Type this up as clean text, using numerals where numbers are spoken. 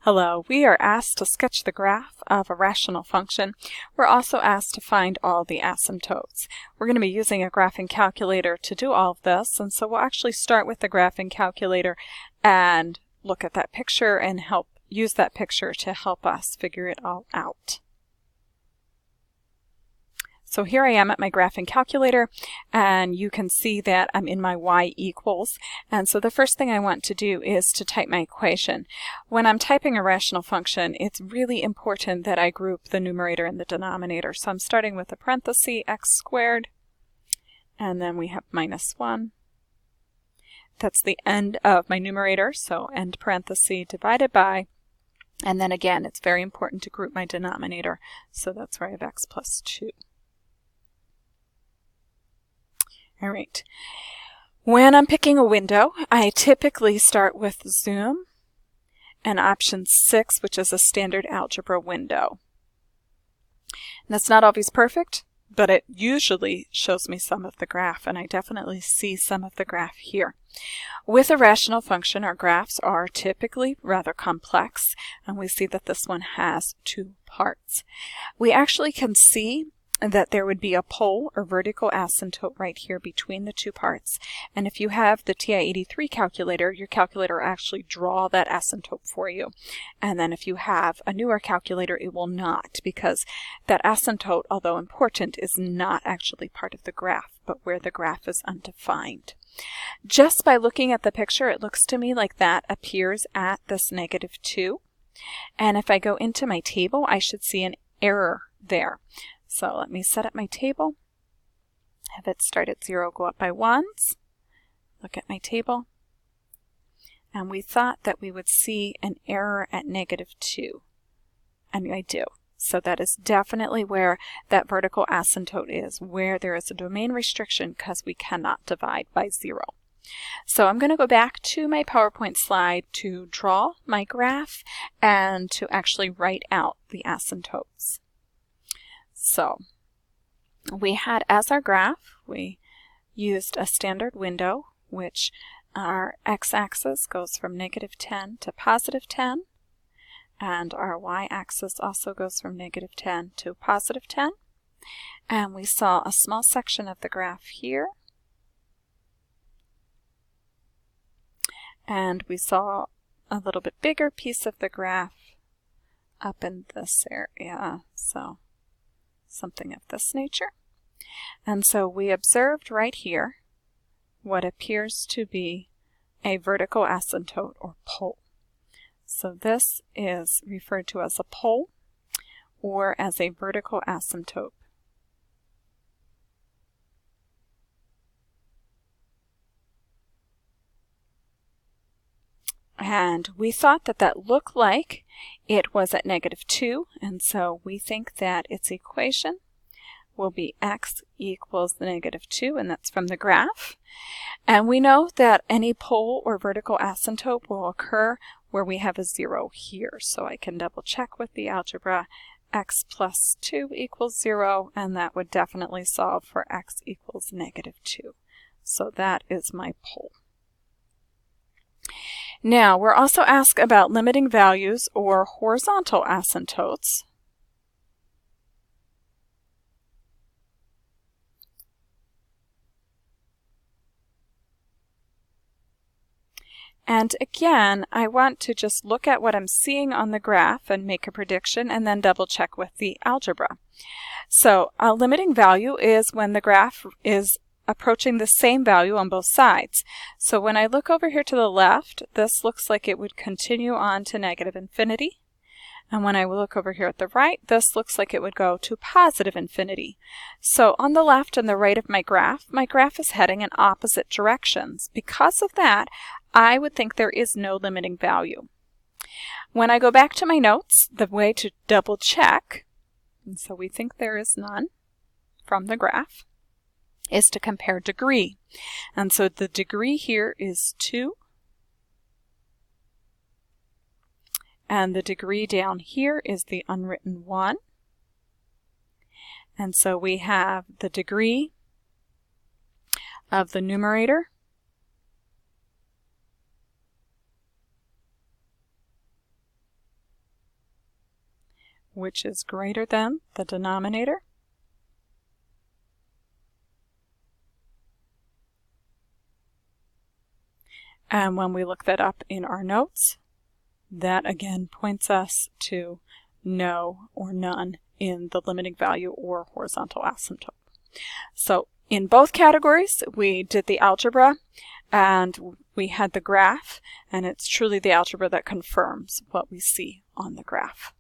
Hello, we are asked to sketch the graph of a rational function. We're also asked to find all the asymptotes. We're going to be using a graphing calculator to do all of this, and so we'll actually start with the graphing calculator and look at that picture and use that picture to help us figure it all out. So here I am at my graphing calculator, and you can see that I'm in my y equals. And so the first thing I want to do is to type my equation. When I'm typing a rational function, it's really important that I group the numerator and the denominator. So I'm starting with a parenthesis, x squared, and then we have minus 1. That's the end of my numerator, so end parenthesis divided by, and then again, it's very important to group my denominator. So that's where I have x plus 2. All right. When I'm picking a window, I typically start with zoom and option 6, which is a standard algebra window. And that's not always perfect, but it usually shows me some of the graph, and I definitely see some of the graph here. With a rational function, our graphs are typically rather complex, and we see that this one has 2 parts. We actually can see that there would be a pole or vertical asymptote right here between the 2 parts. And if you have the TI-83 calculator, your calculator will actually draw that asymptote for you. And then if you have a newer calculator, it will not, because that asymptote, although important, is not actually part of the graph, but where the graph is undefined. Just by looking at the picture, it looks to me like that appears at this -2. And if I go into my table, I should see an error there. So let me set up my table, have it start at 0, go up by 1s, look at my table, and we thought that we would see an error at -2, and I do. So that is definitely where that vertical asymptote is, where there is a domain restriction because we cannot divide by 0. So I'm going to go back to my PowerPoint slide to draw my graph and to actually write out the asymptotes. So we had as our graph, we used a standard window, which our x-axis goes from -10 to +10, and our y-axis also goes from -10 to +10. And we saw a small section of the graph here, and we saw a little bit bigger piece of the graph up in this area. So something of this nature. And so we observed right here what appears to be a vertical asymptote or pole. So this is referred to as a pole or as a vertical asymptote. And we thought that that looked like it was at -2, and so we think that its equation will be x equals the -2, and that's from the graph. And we know that any pole or vertical asymptote will occur where we have a 0 here. So I can double check with the algebra. X plus 2 equals 0, and that would definitely solve for x equals -2. So that is my pole. Now, we're also asked about limiting values or horizontal asymptotes. And again, I want to just look at what I'm seeing on the graph and make a prediction and then double check with the algebra. So a limiting value is when the graph is approaching the same value on both sides. So when I look over here to the left, this looks like it would continue on to -infinity. And when I look over here at the right, this looks like it would go to +infinity. So on the left and the right of my graph is heading in opposite directions. Because of that, I would think there is no limiting value. When I go back to my notes, the way to double check, and so we think there is none from the graph, is to compare degree. And so the degree here is 2. And the degree down here is the unwritten 1. And so we have the degree of the numerator which is greater than the denominator. And when we look that up in our notes, that again points us to no or none in the limiting value or horizontal asymptote. So in both categories, we did the algebra and we had the graph, and it's truly the algebra that confirms what we see on the graph.